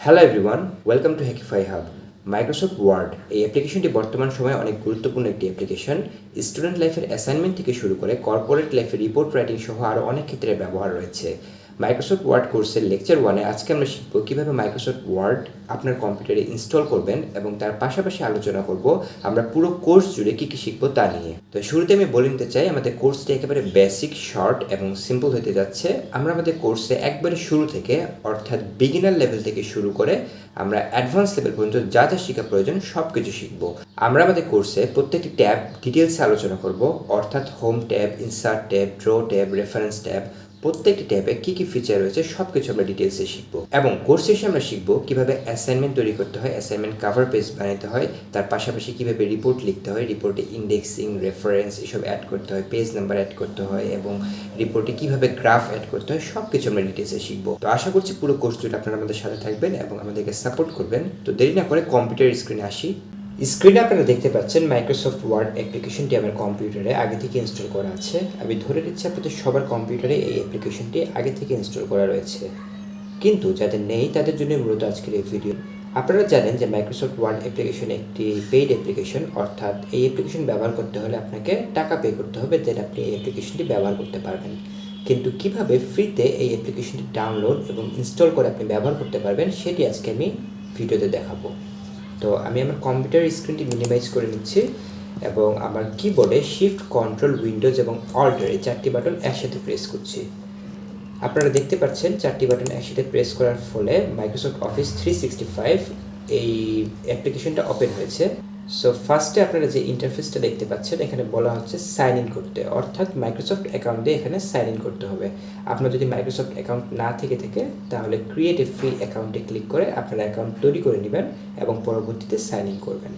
Hello everyone, welcome to Hackify hub. Microsoft Word এই অ্যাপ্লিকেশনটি বর্তমান সময়ে অনেক গুরুত্বপূর্ণ একটি অ্যাপ্লিকেশন। স্টুডেন্ট লাইফের অ্যাসাইনমেন্ট থেকে শুরু করে কর্পোরেট লাইফের রিপোর্ট রাইটিং সহ আরও অনেক ক্ষেত্রে ব্যবহার রয়েছে। মাইক্রোসফট ওয়ার্ড কোর্সের লেকচার 1-এ আজকে আমরা শিখব কীভাবে মাইক্রোসফট ওয়ার্ড আপনার কম্পিউটারে ইনস্টল করবেন এবং তার পাশাপাশি আলোচনা করব আমরা পুরো কোর্স জুড়ে কী কী শিখবো তা নিয়ে। তো শুরুতে আমি বলে নিতে চাই, আমাদের কোর্সটি একেবারে বেসিক, শর্ট এবং সিম্পল হতে যাচ্ছে। আমরা আমাদের কোর্সে একবারে শুরু থেকে অর্থাৎ বিগিনার লেভেল থেকে শুরু করে আমরা অ্যাডভান্স লেভেল পর্যন্ত যা যা শেখা প্রয়োজন সব কিছু শিখব। আমরা আমাদের কোর্সে প্রত্যেকটি ট্যাব ডিটেলসে আলোচনা করব, অর্থাৎ home tab, insert tab, draw tab, reference tab, প্রত্যেকটি ট্যাবে কী কী ফিচার রয়েছে সব কিছু আমরা ডিটেলসে শিখবো। এবং কোর্স শেষে আমরা শিখবো কীভাবে অ্যাসাইনমেন্ট তৈরি করতে হয়, অ্যাসাইনমেন্ট কাভার পেজ বানাতে হয়, তার পাশাপাশি কীভাবে রিপোর্ট লিখতে হয়, রিপোর্টে ইন্ডেক্সিং, রেফারেন্স এসব অ্যাড করতে হয়, পেজ নাম্বার অ্যাড করতে হয় এবং রিপোর্টে কীভাবে গ্রাফ অ্যাড করতে হয় সব কিছু আমরা ডিটেলসে শিখবো। তো আশা করছি পুরো কোর্স জুড়ে আপনারা আমাদের সাথে থাকবেন এবং আমাদেরকে সাপোর্ট করবেন। তো দেরি না করে কম্পিউটার স্ক্রিনে আসি। স্ক্রিনে আপনারা দেখতে পাচ্ছেন মাইক্রোসফট ওয়ার্ড অ্যাপ্লিকেশনটি আমার কম্পিউটারে আগে থেকে ইনস্টল করা আছে। আমি ধরে নিচ্ছি আপনাদের সবার কম্পিউটারে এই অ্যাপ্লিকেশনটি আগে থেকে ইনস্টল করা রয়েছে, কিন্তু যাদের নেই তাদের জন্য মূলত আজকের এই ভিডিও। আপনারা জানেন যে মাইক্রোসফট ওয়ার্ড অ্যাপ্লিকেশন একটি পেইড অ্যাপ্লিকেশন, অর্থাৎ এই অ্যাপ্লিকেশন ব্যবহার করতে হলে আপনাকে টাকা পে করতে হবে, দেন আপনি এই অ্যাপ্লিকেশনটি ব্যবহার করতে পারবেন। কিন্তু কিভাবে ফ্রিতে এই অ্যাপ্লিকেশনটি ডাউনলোড এবং ইনস্টল করে আপনি ব্যবহার করতে পারবেন সেটি আজকে আমি ভিডিওতে দেখাবো। তো আমি আমার কম্পিউটার স্ক্রিনটি মিনিমাইজ করে নিচ্ছি এবং আমার কিবোর্ডে শিফট, কন্ট্রোল, উইন্ডোজ এবং অল্টার এই 4টি বাটন একসাথে প্রেস করছি। আপনারা দেখতে পাচ্ছেন 4টি বাটন একসাথে প্রেস করার ফলে মাইক্রোসফট অফিস 365 এই অ্যাপ্লিকেশনটা ওপেন হয়েছে। সো ফার্স্টে আপনারা যে ইন্টারফেসটা দেখতে পাচ্ছেন এখানে বলা হচ্ছে সাইন ইন করতে, অর্থাৎ মাইক্রোসফট অ্যাকাউন্ট দিয়ে এখানে সাইন ইন করতে হবে। আপনার যদি মাইক্রোসফট অ্যাকাউন্ট না থেকে থাকে তাহলে ক্রিয়েট এ ফ্রি অ্যাকাউন্টে ক্লিক করে আপনার অ্যাকাউন্ট তৈরি করে নেবেন এবং পরবর্তীতে সাইন ইন করবেন।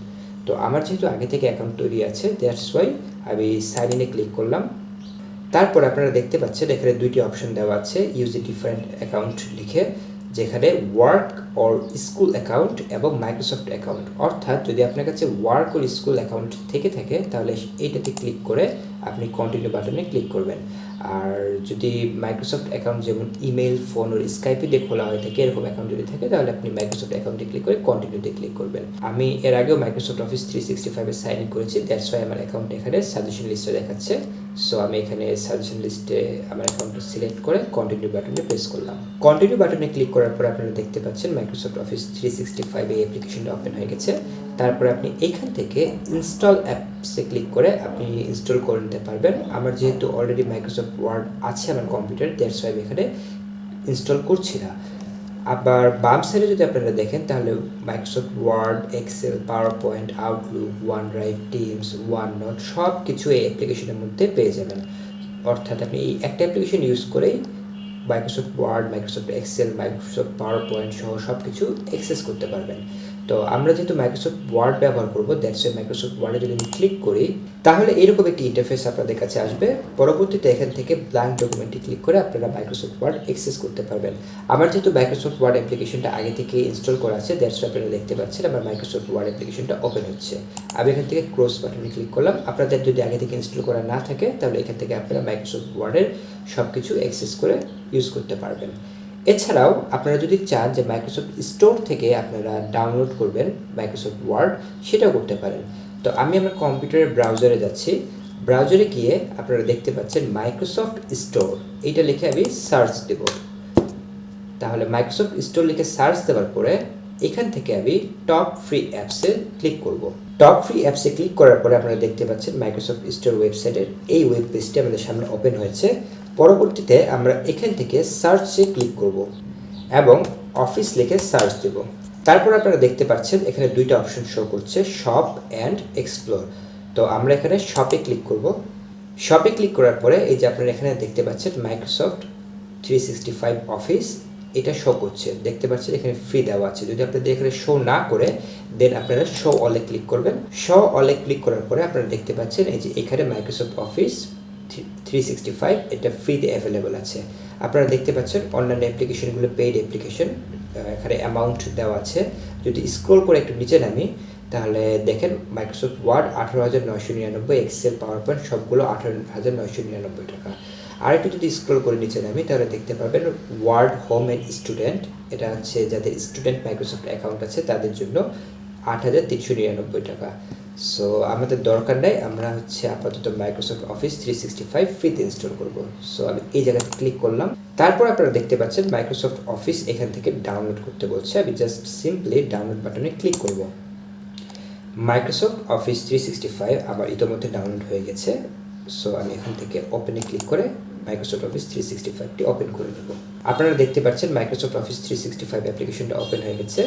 তো আমার যেহেতু আগে থেকে অ্যাকাউন্ট তৈরি আছে, দ্যাটস ওয়াই আমি সাইন ইনে ক্লিক করলাম। তারপর আপনারা দেখতে পাচ্ছেন এখানে 2টি অপশন দেওয়া আছে, ইউজ এ ডিফারেন্ট অ্যাকাউন্ট লিখে, যেখানে ওয়ার্ক অর স্কুল অ্যাকাউন্ট এবং মাইক্রোসফট অ্যাকাউন্ট। অর্থাৎ যদি আপনার কাছে ওয়ার্ক অর স্কুল অ্যাকাউন্ট থেকে থাকে তাহলে এইটাতে ক্লিক করে আপনি কন্টিনিউ বাটনে ক্লিক করবেন। আর যদি মাইক্রোসফট অ্যাকাউন্ট যেমন ইমেল, ফোন ওর স্কাইপে দিয়ে খোলা হয়ে থাকে এরকম অ্যাকাউন্ট যদি থাকে তাহলে আপনি মাইক্রোসফট অ্যাকাউন্টে ক্লিক করে কন্টিনিউতে ক্লিক করবেন। আমি এর আগেও মাইক্রোসফট অফিস 365-এ সাইন ইন করেছি, দ্যাটস ওয়াই আমার অ্যাকাউন্ট এখানে সাজেশন লিস্টে দেখাচ্ছে। সো আমি এখানে সাজেশন লিস্টে আমার অ্যাকাউন্টটা সিলেক্ট করে কন্টিনিউ বাটনে প্রেস করলাম। কন্টিনিউ বাটনে ক্লিক করার পর আপনারা দেখতে পাচ্ছেন মাইক্রোসফট অফিস 365 এই অ্যাপ্লিকেশনটা ওপেন হয়ে গেছে। তারপরে আপনি এখান থেকে ইনস্টল অ্যাপসে ক্লিক করে আপনি ইনস্টল করে নিতে পারবেন। আমার যেহেতু অলরেডি মাইক্রোসফট ওয়ার্ড আছে আমার কম্পিউটার, দ্যাটস ওয়াই আমি এখানে ইনস্টল করছি না। আবার বাম সাইডে যদি আপনারা দেখেন তাহলে Microsoft Word, Excel, PowerPoint, Outlook, OneDrive, Teams, OneNote সব কিছু এই অ্যাপ্লিকেশনের মধ্যে পেয়ে যাবেন। অর্থাৎ আপনি এই একটা অ্যাপ্লিকেশন ইউজ করেই Microsoft Word, Microsoft Excel, Microsoft PowerPoint সহ সব কিছু অ্যাক্সেস করতে পারবেন। তো আমরা যেহেতু মাইক্রোসফট ওয়ার্ড ব্যবহার করবো, দ্যাটস ওয়াই মাইক্রোসফট ওয়ার্ডে যদি আমি ক্লিক করি তাহলে এরকম একটি ইন্টারফেস আপনাদের কাছে আসবে। পরবর্তীতে এখান থেকে ব্ল্যাঙ্ক ডকুমেন্টে ক্লিক করে আপনারা মাইক্রোসফট ওয়ার্ড অ্যাক্সেস করতে পারবেন। আমার যেহেতু মাইক্রোসফট ওয়ার্ড অ্যাপ্লিকেশনটা আগে থেকে ইনস্টল করা আছে, দ্যাটস ওয়াই আপনারা দেখতে পাচ্ছেন আমার মাইক্রোসফট ওয়ার্ড অ্যাপ্লিকেশনটা ওপেন হচ্ছে। আমি এখান থেকে ক্লোজ বাটনে ক্লিক করলাম। আপনাদের যদি আগে থেকে ইনস্টল করা না থাকে তাহলে এখান থেকে আপনারা মাইক্রোসফট ওয়ার্ডের সব কিছু অ্যাক্সেস করে ইউজ করতে পারবেন। এছাড়াও আপনারা যদি চান যে মাইক্রোসফট স্টোর থেকে আপনারা ডাউনলোড করবেন মাইক্রোসফট ওয়ার্ড, সেটাও করতে পারেন। তো আমি আমার কম্পিউটারের ব্রাউজারে যাচ্ছি। ব্রাউজারে গিয়ে আপনারা দেখতে পাচ্ছেন মাইক্রোসফট স্টোর, এইটা লিখে আমি সার্চ দেব। তাহলে মাইক্রোসফট স্টোর লিখে সার্চ দেওয়ার পরে এখান থেকে আমি টপ ফ্রি অ্যাপসে ক্লিক করব। টপ ফ্রি অ্যাপসে ক্লিক করার পরে আপনারা দেখতে পাচ্ছেন মাইক্রোসফট স্টোর ওয়েবসাইটের এই ওয়েব পেজটি আমাদের সামনে ওপেন হয়েছে। পরবর্তীতে আমরা এখান থেকে সার্চে ক্লিক করব এবং অফিস লিখে সার্চ দেব। তারপর আপনারা দেখতে পাচ্ছেন এখানে 2টা অপশন শো করছে, শপ অ্যান্ড এক্সপ্লোর। তো আমরা এখানে শপে ক্লিক করব। শপে ক্লিক করার পরে এই যে আপনারা এখানে দেখতে পাচ্ছেন মাইক্রোসফট 365 অফিস, এটা শো করছে। দেখতে পাচ্ছেন এখানে ফ্রি দেওয়া আছে। যদি আপনাদের এখানে শো না করে দেন আপনারা শো অলে ক্লিক করবেন। শো অলে ক্লিক করার পরে আপনারা দেখতে পাচ্ছেন এই যে এখানে মাইক্রোসফট অফিস 365 এটা ফ্রিতে অ্যাভেলেবল আছে। আপনারা দেখতে পাচ্ছেন অন্যান্য অ্যাপ্লিকেশনগুলো পেইড অ্যাপ্লিকেশন, এখানে অ্যামাউন্ট দেওয়া আছে। যদি স্ক্রল করে একটু নিচে নামি তাহলে দেখেন Microsoft Word 18,999, Excel PowerPoint সবগুলো 18,999 টাকা। আর একটু যদি স্ক্রল করে নিচে নামি তাহলে দেখতে পাবেন ওয়ার্ড হোম অ্যান্ড স্টুডেন্ট, এটা হচ্ছে যাদের স্টুডেন্ট মাইক্রোসফট অ্যাকাউন্ট আছে তাদের জন্য 8,399 টাকা। সো আমাদের দরকার নেই, আমরা হচ্ছে আপাতত মাইক্রোসফট অফিস 365 ফ্রিতে ইনস্টল করব। সো আমি এই জায়গাতে ক্লিক করলাম। তারপর আপনারা দেখতে পাচ্ছেন মাইক্রোসফট অফিস এখান থেকে ডাউনলোড করতে বলছে। আমি জাস্ট সিম্পলি ডাউনলোড বাটনে ক্লিক করব। মাইক্রোসফট অফিস 365 আমার ইতিমধ্যে ডাউনলোড হয়ে গেছে। সো আমি এখান থেকে ওপেনে ক্লিক করে মাইক্রোসফট অফিস 365টি ওপেন করে নেব। আপনারা দেখতে পাচ্ছেন মাইক্রোসফট অফিস 365 অ্যাপ্লিকেশনটা ওপেন হয়ে গেছে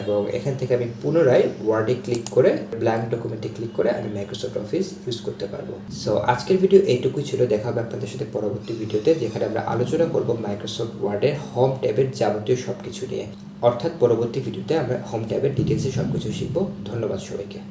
এবং এখান থেকে আমি পুনরায় ওয়ার্ডে ক্লিক করে ব্ল্যাঙ্ক ডকুমেন্টে ক্লিক করে আমি মাইক্রোসফট অফিস ইউজ করতে পারবো। সো আজকের ভিডিও এইটুকুই ছিল। দেখা হবে আপনাদের সাথে পরবর্তী ভিডিওতে, যেখানে আমরা আলোচনা করব মাইক্রোসফট ওয়ার্ডের হোম ট্যাবের যাবতীয় সব কিছু নিয়ে। অর্থাৎ পরবর্তী ভিডিওতে আমরা হোম ট্যাবের ডিটেলসে সব কিছু শিখব। ধন্যবাদ সবাইকে।